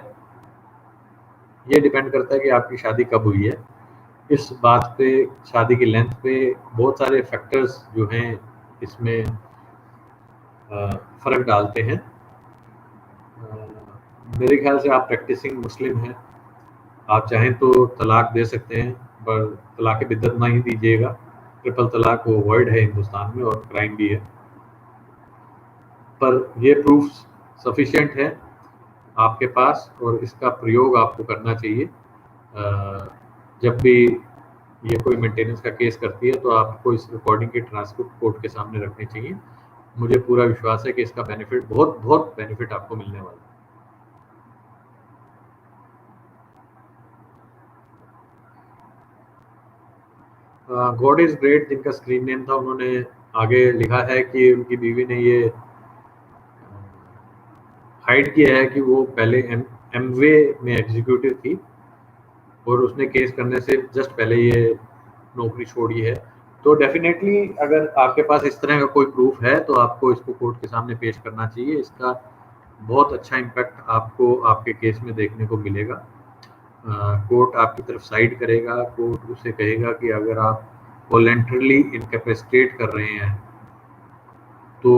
ये डिपेंड करता है कि आपकी शादी कब हुई है। इस बात पे, शादी की लेंथ पे बहुत सारे फैक्टर्स जो हैं इसमें फ़र्क डालते हैं। मेरे ख्याल से आप प्रैक्टिसिंग मुस्लिम हैं, आप चाहें तो तलाक दे सकते हैं, पर तलाक बिद्दत ना ही दीजिएगा। ट्रिपल तलाक वो वर्ड है हिंदुस्तान में और क्राइम भी है। पर ये प्रूफ सफिशिएंट है आपके पास और इसका प्रयोग आपको करना चाहिए। जब भी ये कोई मेंटेनेंस का केस करती है तो आपको इस रिकॉर्डिंग की ट्रांसक्रिप्ट कोर्ट के सामने रखनी चाहिए। मुझे पूरा विश्वास है कि इसका बेनिफिट बहुत बहुत बेनिफिट आपको मिलने वाला है। गॉड इज ग्रेट जिनका स्क्रीन नेम था, उन्होंने आगे लिखा है कि उनकी बीवी ने ये हाइड किया है कि वो पहले एमवे में एग्जीक्यूटिव थी और उसने केस करने से जस्ट पहले ये नौकरी छोड़ी है। तो डेफिनेटली अगर आपके पास इस तरह का कोई प्रूफ है तो आपको इसको कोर्ट के सामने पेश करना चाहिए। इसका बहुत अच्छा इम्पैक्ट आपको आपके केस में देखने को मिलेगा। कोर्ट आपकी तरफ साइड करेगा, कोर्ट उसे कहेगा कि अगर आप वॉलंटरली इनकैपेसिटेट कर रहे हैं तो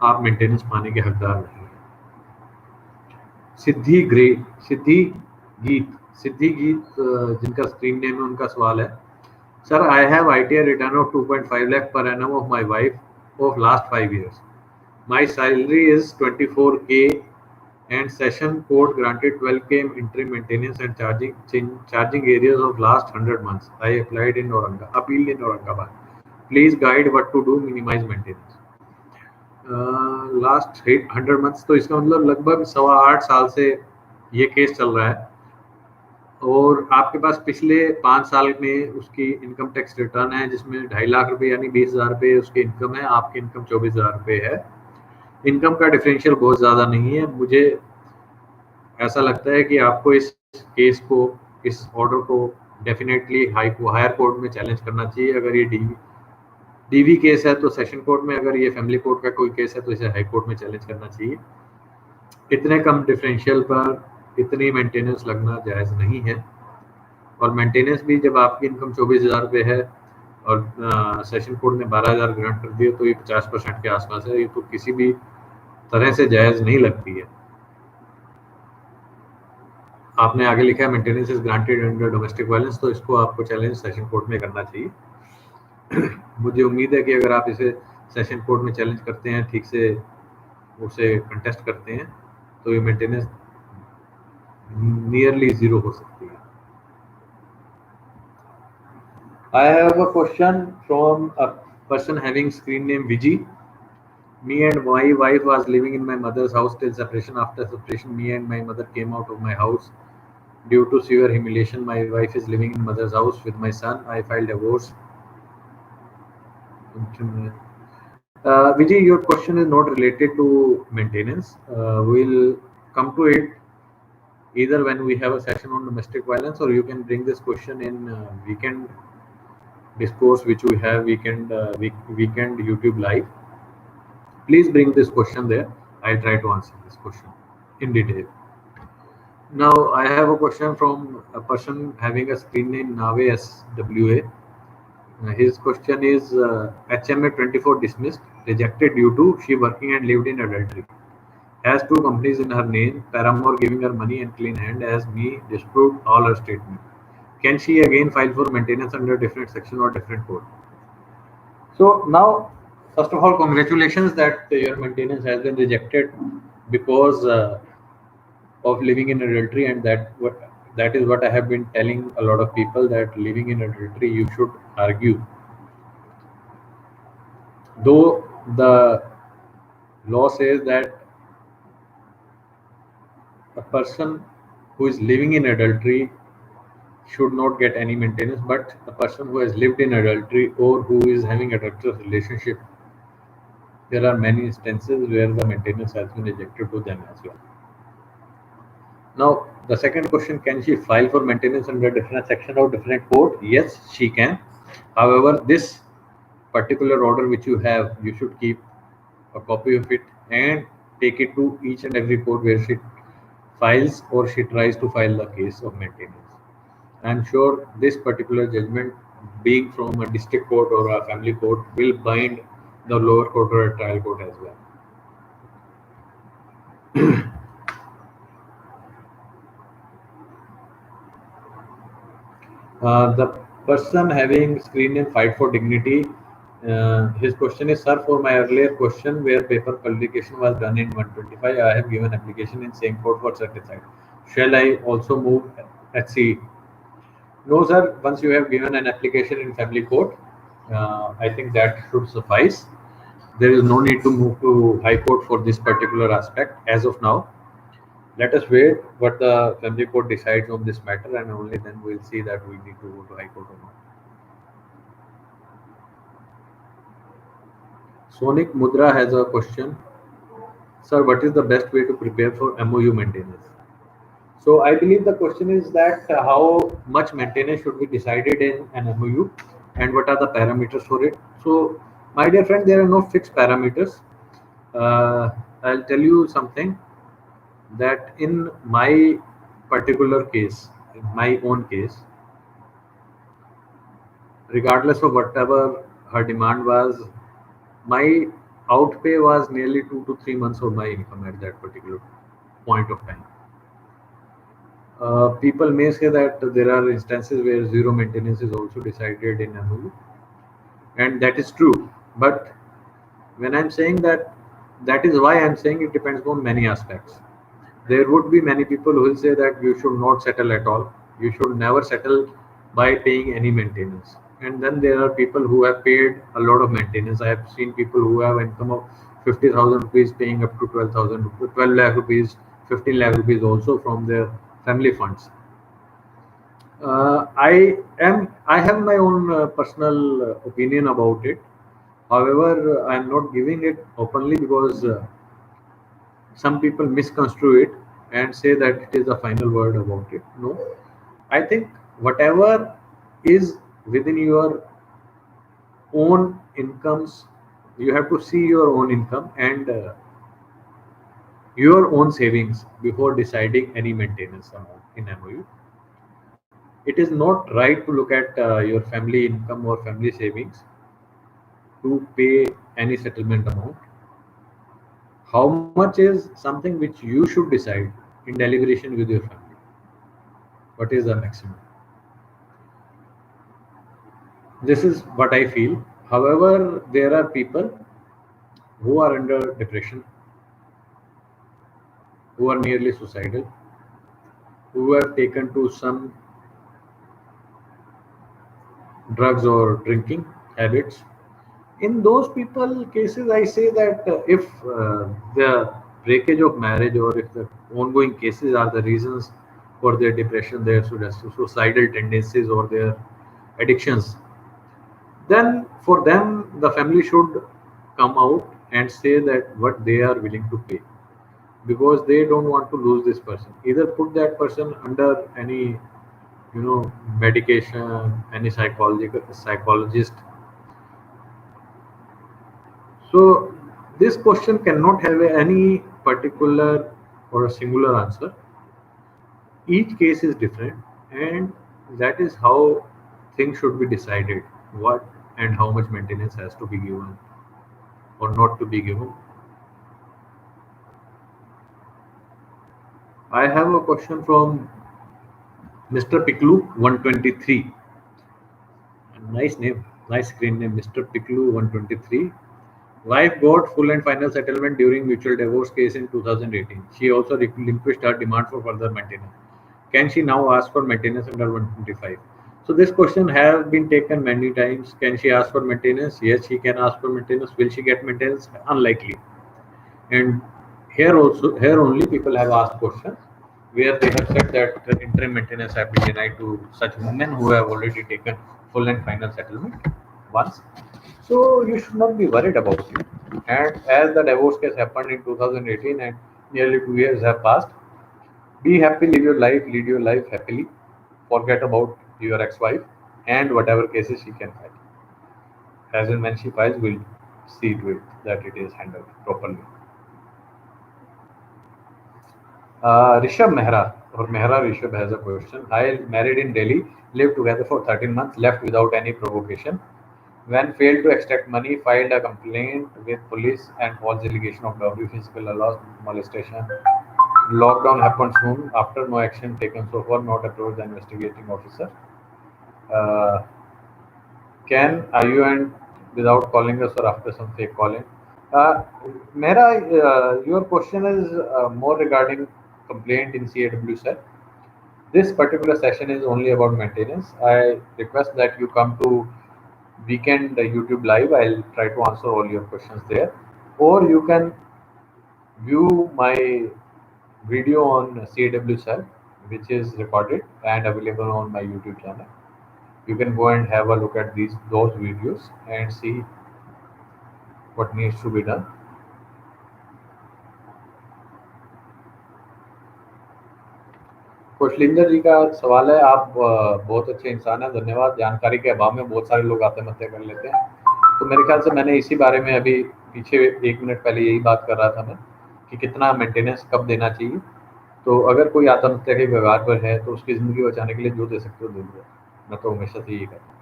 आप मेंटेनेंस पाने के हकदार नहीं हैं। सिद्धि गीत सिद्धि गीत जिनका स्क्रीन नेम है, उनका सवाल है, sir I have ITR return of 2.5 lakh per annum of my wife of last 5 years. My salary is 24K and session court granted 12K interim maintenance and charging areas of last 100 months. I applied in appealed in Aurangabad. Please guide what to do minimize maintenance. Last 100 months तो इसका मतलब लगभग 8.25 साल से ये case चल रहा है और आपके पास पिछले 5 साल में उसकी इनकम टैक्स रिटर्न है जिसमें 2.5 लाख रुपए यानी 20,000 रुपये उसकी इनकम है, आपकी इनकम 24,000 रुपये है। इनकम का डिफरेंशियल बहुत ज़्यादा नहीं है। मुझे ऐसा लगता है कि आपको इस केस को, इस ऑर्डर को डेफिनेटली हायर कोर्ट में चैलेंज करना चाहिए। अगर ये डीवी केस है तो सेशन कोर्ट में, अगर ये फैमिली कोर्ट का कोई केस है तो इसे हाई कोर्ट में चैलेंज करना चाहिए। इतने कम डिफरेंशियल पर इतनी मेंटेनेंस लगना जायज़ नहीं है और मेंटेनेंस भी जब आपकी इनकम 24,000 रुपये है और सेशन कोर्ट ने 12,000 ग्रांट कर दिए तो ये 50% के आसपास है। ये तो किसी भी तरह से जायज़ नहीं लगती है। आपने आगे लिखा है maintenance is granted under domestic violence, तो इसको आपको चैलेंज सेशन कोर्ट में करना चाहिए। मुझे उम्मीद है कि अगर आप इसे सेशन कोर्ट में चैलेंज करते हैं, ठीक से उसे कंटेस्ट करते हैं, तो ये मेंटेनेंस नियरली ज़ीरो हो सकती है। I have a question from a person having screen name Viji. Me and my wife was living in my mother's house till separation. After separation, me and my mother came out of my house due to severe humiliation. My wife is living in mother's house with my son. I filed divorce. Vijay, your question is not related to maintenance. We'll come to it either when we have a session on domestic violence, or you can bring this question in weekend discourse which we have weekend YouTube live. Please bring this question there. I'll try to answer this question in detail. Now I have a question from a person having a screen name Nave SWA. His question is HMA 24 dismissed, rejected due to she working and lived in adultery. Has 2 companies in her name, Paramore giving her money and clean hand, as me disproved all her statement. Can she again file for maintenance under different section or different code? So now, first of all, congratulations that your maintenance has been rejected because of living in adultery, and that is what I have been telling a lot of people, that living in adultery you should argue. Though the law says that a person who is living in adultery should not get any maintenance, but a person who has lived in adultery or who is having a adulterous relationship, there are many instances where the maintenance has been rejected to them as well. Now, the second question, can she file for maintenance under different section or different code? Yes, she can. However, this particular order which you have, you should keep a copy of it and take it to each and every court where she files or she tries to file the case of maintenance. I am sure this particular judgment being from a district court or a family court will bind the lower court or a trial court as well. The person having screen name Fight for Dignity, his question is, sir, for my earlier question where paper publication was done in 125, I have given application in same court for certified. Shall I also move HCE? No, sir. Once you have given an application in family court, I think that should suffice. There is no need to move to High Court for this particular aspect as of now. Let us wait what the family court decides on this matter, and only then we'll see that we need to go to High Court or not. Sonic Mudra has a question. Sir, what is the best way to prepare for MOU maintenance? So I believe the question is that how much maintenance should be decided in an MOU and what are the parameters for it. So my dear friend, there are no fixed parameters. Uh, I'll tell you something that in my particular case, in my own case, regardless of whatever her demand was, my outpay was nearly 2 to 3 months of my income at that particular point of time. People may say that there are instances where zero maintenance is also decided in MOU, and that is true. But when I'm saying that, that is why I'm saying it depends on many aspects. There would be many people who will say that you should not settle at all. You should never settle by paying any maintenance. And then there are people who have paid a lot of maintenance. I have seen people who have income of 50,000 rupees paying up to 12,000, 12 lakh rupees, 15 lakh rupees also from their family funds. I have my own personal opinion about it. However, I am not giving it openly because some people misconstrue it and say that it is the final word about it. No, I think whatever is within your own incomes, you have to see your own income and your own savings before deciding any maintenance amount in MOU. It is not right to look at your family income or family savings to pay any settlement amount. How much is something which you should decide in deliberation with your family? What is the maximum? This is what I feel. However, there are people who are under depression, who are nearly suicidal, who have taken to some drugs or drinking habits. In those people cases, I say that if the breakage of marriage or if the ongoing cases are the reasons for their depression, their suicidal tendencies or their addictions, then for them the family should come out and say that what they are willing to pay, because they don't want to lose this person. Either put that person under any medication, any psychologist. So this question cannot have any particular or a singular answer. Each case is different, and that is how things should be decided. What and how much maintenance has to be given or not to be given. I have a question from Mr. Piklu 123. Nice name, nice screen name, Mr. Piklu 123. Wife got full and final settlement during mutual divorce case in 2018. She also relinquished her demand for further maintenance. Can she now ask for maintenance under 125? So this question has been taken many times. Can she ask for maintenance? Yes, she can ask for maintenance. Will she get maintenance? Unlikely. And here only people have asked questions where they have said that the interim maintenance have been denied to such women who have already taken full and final settlement once. So you should not be worried about it. And as the divorce case happened in 2018 and nearly 2 years have passed, be happy, live your life, lead your life happily. Forget about your ex-wife and whatever cases she can file. As and when she files, we'll see to it that it is handled properly. Rishabh Mehra or Mehra Rishabh has a question. I married in Delhi. lived together for 13 months, left without any provocation. When failed to extract money, filed a complaint with police and false allegation of dowry, physical assault, molestation. Lockdown happened soon after no action taken so far, not approached the investigating officer. Uh, can you and without calling us or after some fake calling? Uh, Mera, your question is more regarding complaint in CAW set. This particular session is only about maintenance. I request that you come to weekend YouTube live. I'll try to answer all your questions there, or you can view my video on CAW Cell, which is recorded and available on my YouTube channel. You can go and have a look at those videos and see what needs to be done. कुशलिंदर जी का सवाल है, आप बहुत अच्छे इंसान हैं, धन्यवाद। जानकारी के अभाव में बहुत सारे लोग आते मत्ते कर लेते हैं, तो मेरे ख्याल से मैंने इसी बारे में अभी पीछे 1 मिनट पहले यही बात कर रहा था मैं कि कितना मेंटेनेंस कब देना चाहिए। तो अगर कोई आत्महत्या के कगार पर है तो उसकी ज़िंदगी बचाने के लिए जो दे सकते हो दे दो। मैं तो हमेशा से यही करता हूँ।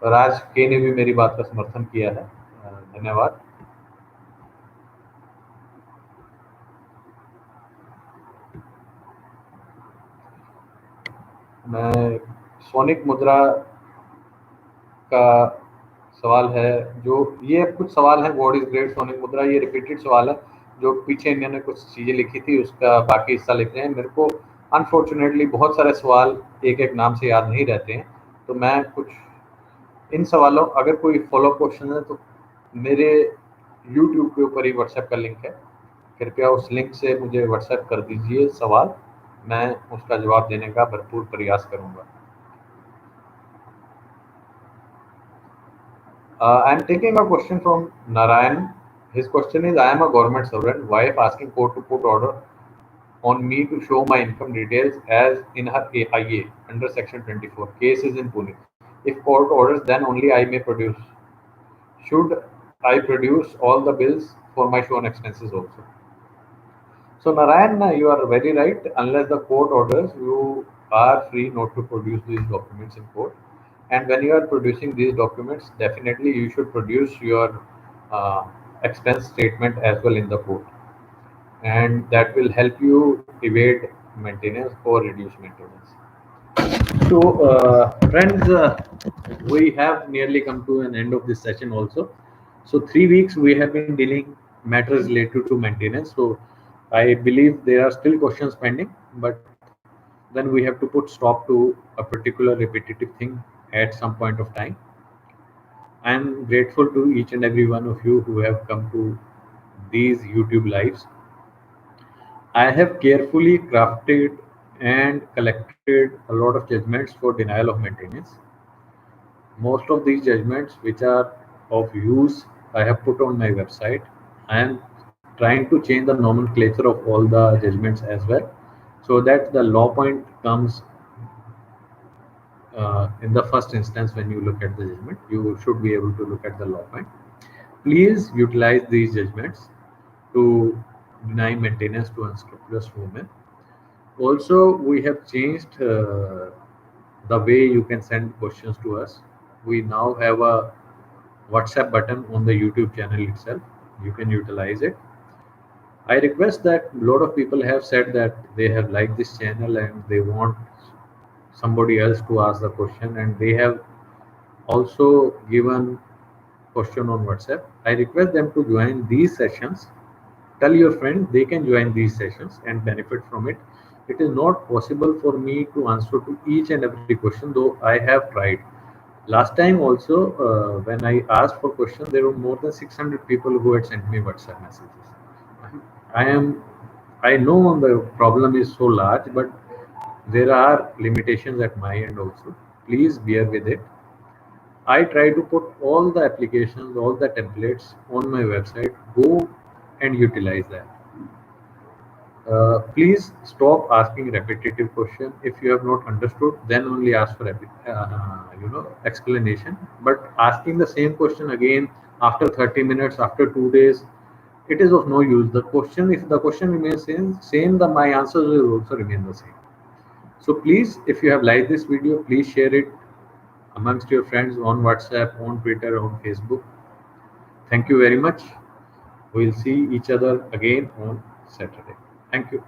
और आज के ने भी मेरी बात का समर्थन किया है, धन्यवाद। मैं सोनिक मुद्रा का सवाल है, जो ये कुछ सवाल हैं, गॉड इज ग्रेट सोनिक मुद्रा, ये रिपीटेड सवाल है जो पीछे इन्होंने कुछ चीज़ें लिखी थी, उसका बाकी हिस्सा लिख रहे हैं। मेरे को अनफॉर्चुनेटली बहुत सारे सवाल एक एक नाम से याद नहीं रहते हैं, तो मैं कुछ इन सवालों, अगर कोई फॉलोअप क्वेश्चन है तो मेरे यूट्यूब के ऊपर ही व्हाट्सएप का लिंक है, कृपया उस लिंक से मुझे व्हाट्सएप कर दीजिए सवाल, मैं उसका जवाब देने का भरपूर प्रयास करूँगा। I'm taking a question from Narayan. His question is, I am a government servant. Wife asking court to put order on me to show my income details as in her AIA under section 24. Case is in Pune. If court orders, then only I may produce. Should I produce all the bills for my shown expenses also? So Narayan, you are very right. Unless the court orders, you are free not to produce these documents in court. And when you are producing these documents, definitely you should produce your uh, expense statement as well in the court, and that will help you evade maintenance or reduce maintenance. So, friends, we have nearly come to an end of this session also. So, 3 weeks we have been dealing matters related to maintenance. So, I believe there are still questions pending, but then we have to put stop to a particular repetitive thing at some point of time. I am grateful to each and every one of you who have come to these YouTube lives. I have carefully crafted and collected a lot of judgments for denial of maintenance. Most of these judgments, which are of use, I have put on my website. I am trying to change the nomenclature of all the judgments as well, so that the law point comes in the first instance. When you look at the judgment, you should be able to look at the law point. Please utilize these judgments to deny maintenance to unscrupulous women. Also, we have changed the way you can send questions to us. We now have a WhatsApp button on the YouTube channel itself. You can utilize it. I request that a lot of people have said that they have liked this channel and they want somebody else to ask the question, and they have also given question on WhatsApp. I request them to join these sessions. Tell your friend they can join these sessions and benefit from it. It is not possible for me to answer to each and every question, though I have tried. Last time also, when I asked for questions, there were more than 600 people who had sent me WhatsApp messages. I am, I know the problem is so large, but there are limitations at my end also. Please bear with it. I try to put all the applications, all the templates on my website. Go and utilize that. Please stop asking repetitive question. If you have not understood, then only ask for explanation. But asking the same question again after 30 minutes, after 2 days, it is of no use. The question, if the question remains same, the my answers will also remain the same. So please, if you have liked this video, please share it amongst your friends on WhatsApp, on Twitter, on Facebook. Thank you very much. We'll see each other again on Saturday. Thank you.